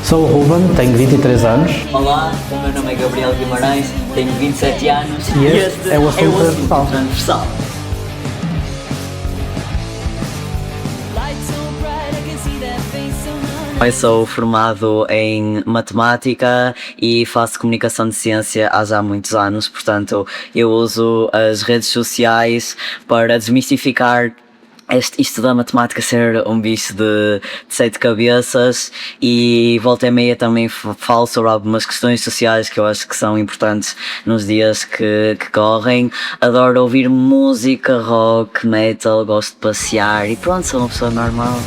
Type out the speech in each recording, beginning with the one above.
Sou o Ruben, tenho 23 anos. Olá, o meu nome é Gabriel Guimarães, tenho 27 anos E este é o Assunto Transversal. Transversal. Eu sou formado em matemática e faço comunicação de ciência há já muitos anos, portanto eu uso as redes sociais para desmistificar isto da matemática ser um bicho de 7 cabeças, e volta e meia também falo sobre algumas questões sociais que eu acho que são importantes nos dias que correm. Adoro ouvir música, rock, metal, gosto de passear e pronto, sou uma pessoa normal.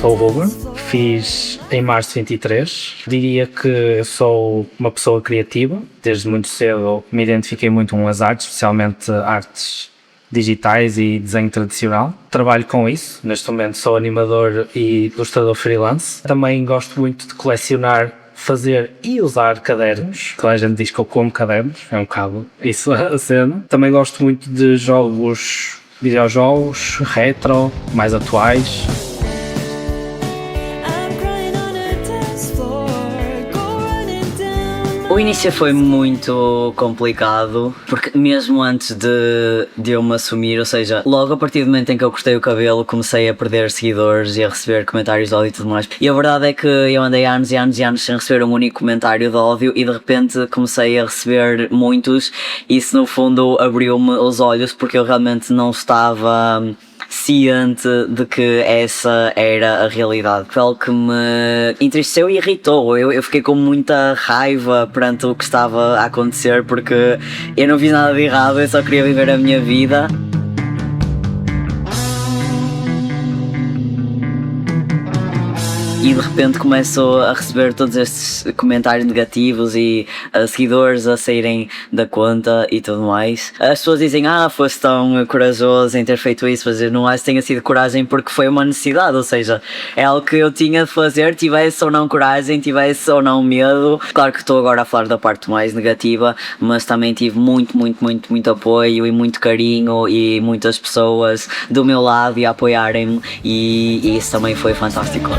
Sou o Ruben, fiz em março 23. Diria que eu sou uma pessoa criativa. Desde muito cedo me identifiquei muito com as artes, especialmente artes digitais e desenho tradicional. Trabalho com isso. Neste momento sou animador e ilustrador freelance. Também gosto muito de colecionar, fazer e usar cadernos. Toda a gente diz que eu como cadernos, é um bocado isso a cena. Também gosto muito de jogos, videojogos, retro, mais atuais. O início foi muito complicado, porque mesmo antes de eu me assumir, ou seja, logo a partir do momento em que eu cortei o cabelo, comecei a perder seguidores e a receber comentários de ódio e tudo mais. E a verdade é que eu andei anos e anos e anos sem receber um único comentário de ódio, e de repente comecei a receber muitos. Isso no fundo abriu-me os olhos, porque eu realmente não estava ciente de que essa era a realidade. Foi algo que me entristeceu e irritou. Eu fiquei com muita raiva perante o que estava a acontecer, porque eu não fiz nada de errado, eu só queria viver a minha vida. E de repente começo a receber todos estes comentários negativos e seguidores a saírem da conta e tudo mais. As pessoas dizem, foste tão corajoso em ter feito isso, mas eu não acho que tenha sido coragem, porque foi uma necessidade, ou seja, é algo que eu tinha de fazer, tivesse ou não coragem, tivesse ou não medo. Claro que estou agora a falar da parte mais negativa, mas também tive muito apoio e muito carinho e muitas pessoas do meu lado e a apoiarem-me, e isso também foi fantástico.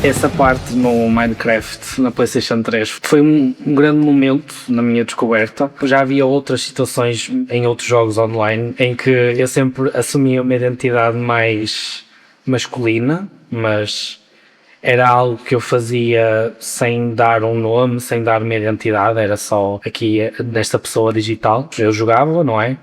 Essa parte no Minecraft, na PlayStation 3, foi um grande momento na minha descoberta. Já havia outras situações em outros jogos online em que eu sempre assumia uma identidade mais masculina, mas era algo que eu fazia sem dar um nome, sem dar uma identidade, era só aqui nesta pessoa digital. Eu jogava, não é?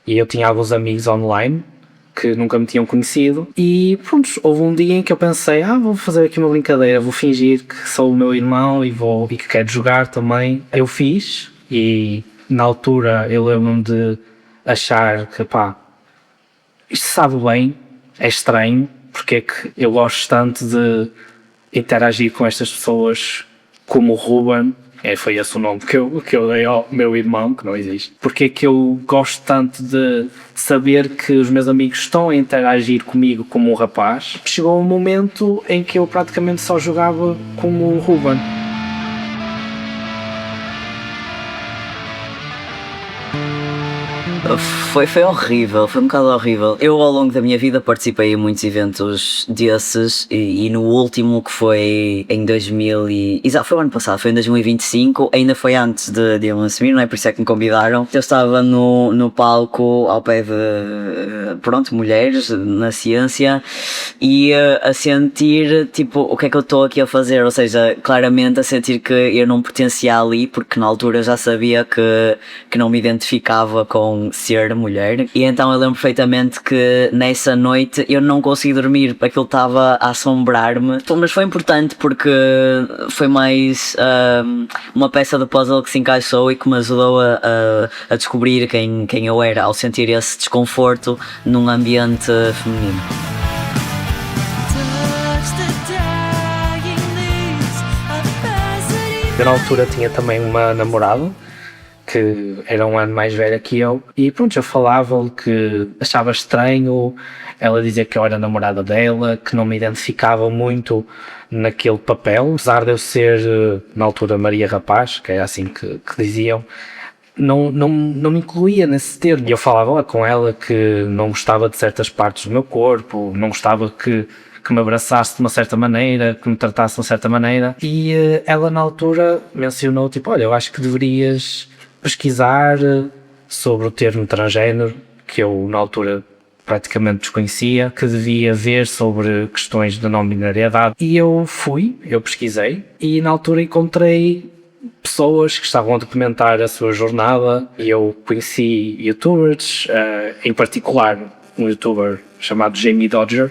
E eu tinha alguns amigos online que nunca me tinham conhecido, e pronto, houve um dia em que eu pensei, vou fazer aqui uma brincadeira, vou fingir que sou o meu irmão e que quero jogar também. Eu fiz, e na altura eu lembro-me de achar que isto sabe bem, é estranho, porque é que eu gosto tanto de interagir com estas pessoas como o Ruben. Foi esse o nome que eu dei ao meu irmão, que não existe. Porque é que eu gosto tanto de saber que os meus amigos estão a interagir comigo como um rapaz. Chegou um momento em que eu praticamente só jogava como o Ruben. Foi horrível, foi um bocado horrível. Eu ao longo da minha vida participei em muitos eventos desses, e no último, que foi em 2000 exato, foi o ano passado, foi em 2025, ainda foi antes de eu me assumir, não é? Por isso é que me convidaram. Eu estava no palco ao pé de, mulheres na ciência, e a sentir, tipo, o que é que eu estou aqui a fazer? Ou seja, claramente a sentir que eu não pertencia ali, porque na altura eu já sabia que não me identificava com ser mulher. E então eu lembro perfeitamente que nessa noite eu não consegui dormir, aquilo estava a assombrar-me, mas foi importante porque foi mais uma peça de puzzle que se encaixou e que me ajudou a descobrir quem eu era, ao sentir esse desconforto num ambiente feminino. Eu na altura tinha também uma namorada que era um ano mais velha que eu, e pronto, eu falava-lhe que achava estranho ela dizer que eu era namorada dela, que não me identificava muito naquele papel, apesar de eu ser, na altura, Maria Rapaz, que é assim que diziam, não me incluía nesse termo. E eu falava lá com ela que não gostava de certas partes do meu corpo, não gostava que me abraçasse de uma certa maneira, que me tratasse de uma certa maneira. E ela na altura mencionou, tipo, olha, eu acho que deverias pesquisar sobre o termo transgénero, que eu na altura praticamente desconhecia, que devia ver sobre questões de não-binariedade. E eu pesquisei e na altura encontrei pessoas que estavam a documentar a sua jornada e eu conheci youtubers, em particular um youtuber chamado Jamie Dodger,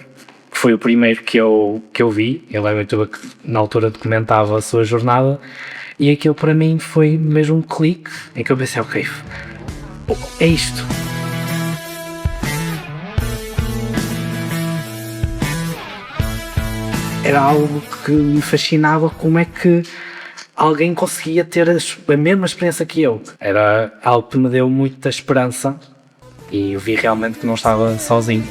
que foi o primeiro que eu vi. Ele é um youtuber que na altura documentava a sua jornada e aquilo para mim foi mesmo um clique em que eu pensei, ok, é isto. Era algo que me fascinava, como é que alguém conseguia ter a mesma experiência que eu. Era algo que me deu muita esperança e eu vi realmente que não estava sozinho.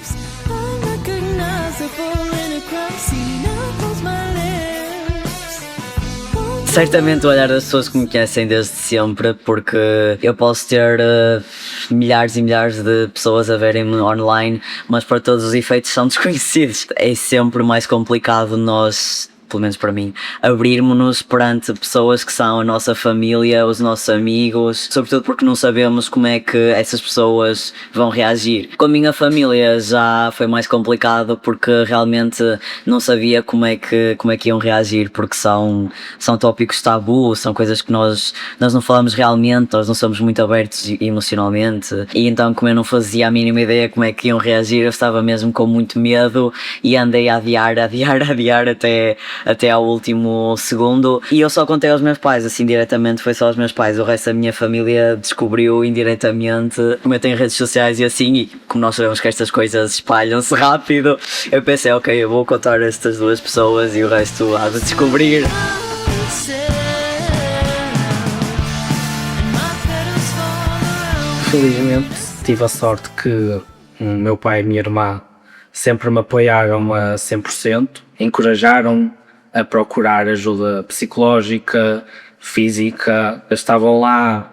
Certamente o olhar das pessoas que me conhecem desde sempre, porque eu posso ter milhares e milhares de pessoas a verem-me online, mas para todos os efeitos são desconhecidos. É sempre mais complicado nós, pelo menos para mim, abrirmos-nos perante pessoas que são a nossa família, os nossos amigos, sobretudo porque não sabemos como é que essas pessoas vão reagir. Com a minha família já foi mais complicado porque realmente não sabia como é que iam reagir, porque são tópicos tabu, são coisas que nós não falamos realmente, nós não somos muito abertos emocionalmente, e então como eu não fazia a mínima ideia como é que iam reagir, eu estava mesmo com muito medo e andei a adiar até ao último segundo, e eu só contei aos meus pais, assim diretamente foi só aos meus pais, o resto da minha família descobriu indiretamente, como eu tenho redes sociais e assim, e como nós sabemos que estas coisas espalham-se rápido, eu pensei, ok, eu vou contar a estas duas pessoas e o resto há de descobrir. Felizmente tive a sorte que o meu pai e a minha irmã sempre me apoiaram a 100%, encorajaram a procurar ajuda psicológica, física, estavam lá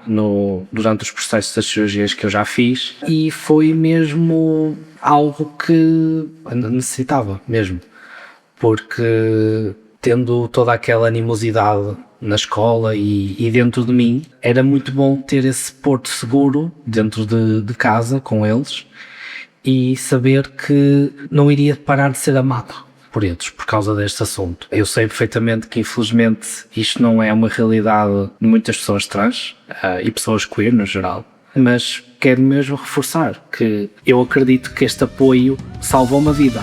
durante os processos das cirurgias que eu já fiz e foi mesmo algo que necessitava mesmo, porque tendo toda aquela animosidade na escola e dentro de mim, era muito bom ter esse porto seguro dentro de casa com eles e saber que não iria parar de ser amado por eles por causa deste assunto. Eu sei perfeitamente que infelizmente isto não é uma realidade de muitas pessoas trans e pessoas queer no geral, mas quero mesmo reforçar que eu acredito que este apoio salvou uma vida.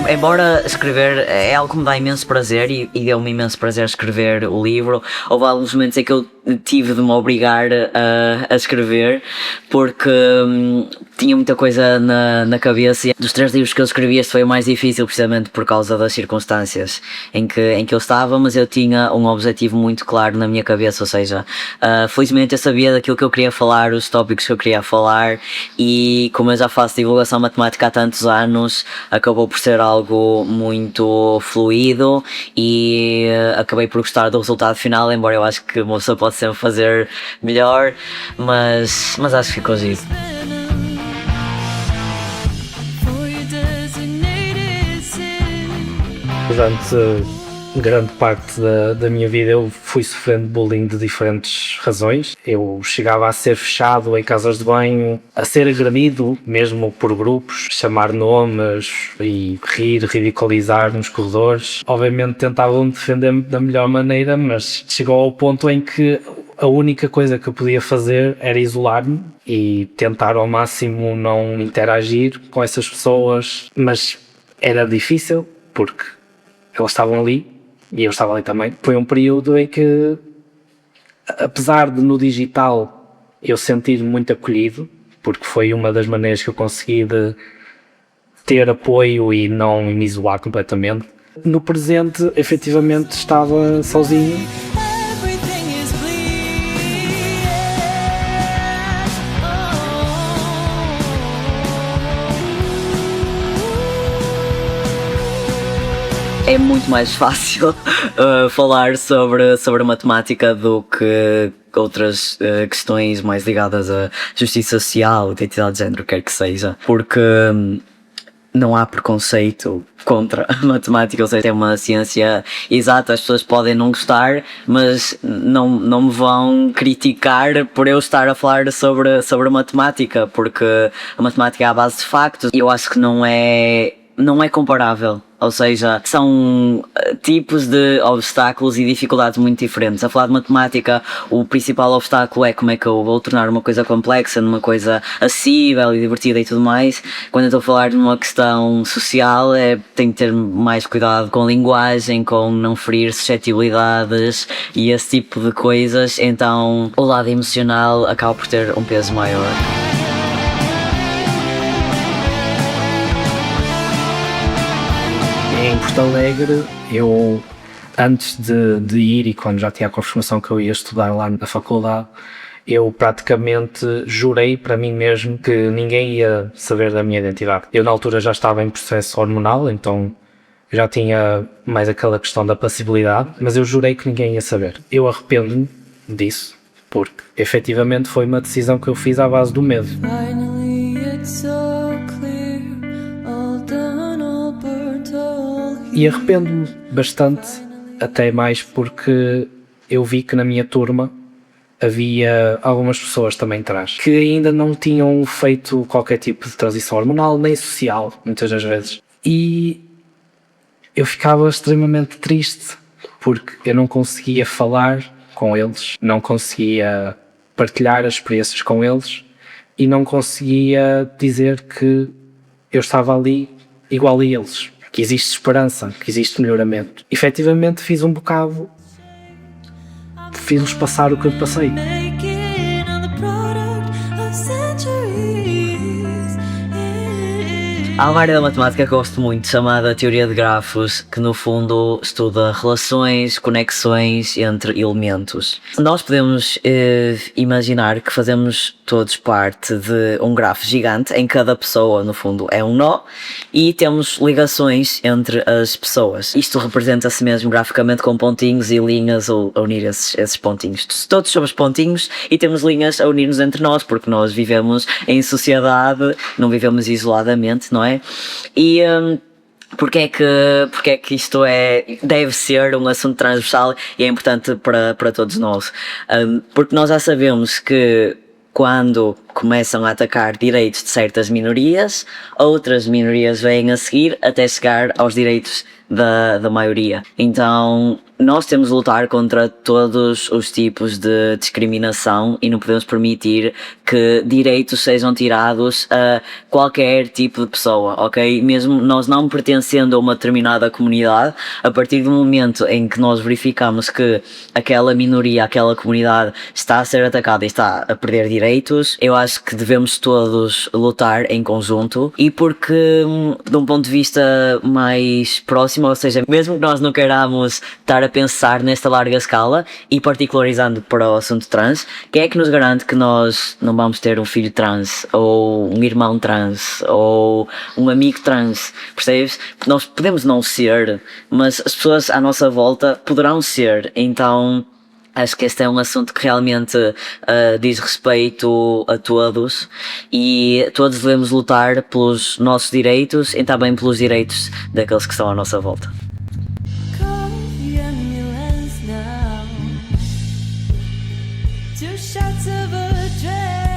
Embora escrever é algo que me dá imenso prazer e deu-me imenso prazer escrever o livro, houve alguns momentos em que eu tive de me obrigar a escrever porque tinha muita coisa na cabeça, e dos 3 livros que eu escrevi este foi o mais difícil precisamente por causa das circunstâncias em que eu estava, mas eu tinha um objetivo muito claro na minha cabeça, ou seja, felizmente eu sabia daquilo que eu queria falar, os tópicos que eu queria falar, e como eu já faço divulgação matemática há tantos anos, acabou por ser algo muito fluido e acabei por gostar do resultado final, embora eu acho que uma pessoa pode sempre fazer melhor, mas acho que ficou giro. Durante grande parte da minha vida eu fui sofrendo bullying de diferentes razões. Eu chegava a ser fechado em casas de banho, a ser agredido mesmo por grupos, chamar nomes e rir, ridicularizar nos corredores. Obviamente tentavam defender-me da melhor maneira, mas chegou ao ponto em que a única coisa que eu podia fazer era isolar-me e tentar ao máximo não interagir com essas pessoas, mas era difícil porque elas estavam ali e eu estava ali também. Foi um período em que, apesar de no digital eu sentir-me muito acolhido, porque foi uma das maneiras que eu consegui de ter apoio e não me isolar completamente, no presente efetivamente estava sozinho. é muito mais fácil falar sobre matemática do que outras questões mais ligadas à justiça social, identidade de género, quer que seja, porque não há preconceito contra a matemática, ou seja, é uma ciência exata, as pessoas podem não gostar, mas não me vão criticar por eu estar a falar sobre a matemática, porque a matemática é à base de factos e eu acho que não é comparável. Ou seja, são tipos de obstáculos e dificuldades muito diferentes. A falar de matemática, o principal obstáculo é como é que eu vou tornar uma coisa complexa numa coisa acessível e divertida e tudo mais. Quando eu estou a falar de uma questão social, tenho que ter mais cuidado com a linguagem, com não ferir suscetibilidades e esse tipo de coisas. Então, o lado emocional acaba por ter um peso maior. Em Porto Alegre, eu antes de ir e quando já tinha a confirmação que eu ia estudar lá na faculdade, eu praticamente jurei para mim mesmo que ninguém ia saber da minha identidade. Eu na altura já estava em processo hormonal, então já tinha mais aquela questão da passibilidade, mas eu jurei que ninguém ia saber. Eu arrependo-me disso, porque efetivamente foi uma decisão que eu fiz à base do medo. E arrependo-me bastante, até mais porque eu vi que na minha turma havia algumas pessoas também trans que ainda não tinham feito qualquer tipo de transição hormonal nem social, muitas das vezes. E eu ficava extremamente triste porque eu não conseguia falar com eles, não conseguia partilhar as experiências com eles e não conseguia dizer que eu estava ali igual a eles. Que existe esperança, que existe melhoramento. Efetivamente fiz um bocado, fiz-los passar o que eu passei. Há uma área da matemática que eu gosto muito, chamada teoria de grafos, que no fundo estuda relações, conexões entre elementos. Nós podemos imaginar que fazemos todos parte de um grafo gigante, em cada pessoa no fundo é um nó, e temos ligações entre as pessoas. Isto representa-se mesmo graficamente com pontinhos e linhas a unir esses pontinhos. Todos somos pontinhos e temos linhas a unir-nos entre nós, porque nós vivemos em sociedade, não vivemos isoladamente, não é? E porque é que isto deve ser um assunto transversal e é importante para todos nós? Porque nós já sabemos que quando começam a atacar direitos de certas minorias, outras minorias vêm a seguir até chegar aos direitos da maioria. Então nós temos de lutar contra todos os tipos de discriminação e não podemos permitir que direitos sejam tirados a qualquer tipo de pessoa, ok? Mesmo nós não pertencendo a uma determinada comunidade, a partir do momento em que nós verificamos que aquela minoria, aquela comunidade está a ser atacada e está a perder direitos, eu acho que devemos todos lutar em conjunto. E porque de um ponto de vista mais próximo, ou seja, mesmo que nós não queiramos estar a pensar nesta larga escala e particularizando para o assunto trans, quem é que nos garante que nós não vamos ter um filho trans ou um irmão trans ou um amigo trans, percebes? Nós podemos não ser, mas as pessoas à nossa volta poderão ser. Então acho que este é um assunto que realmente diz respeito a todos e todos devemos lutar pelos nossos direitos e também pelos direitos daqueles que estão à nossa volta. Two shots of adrenaline.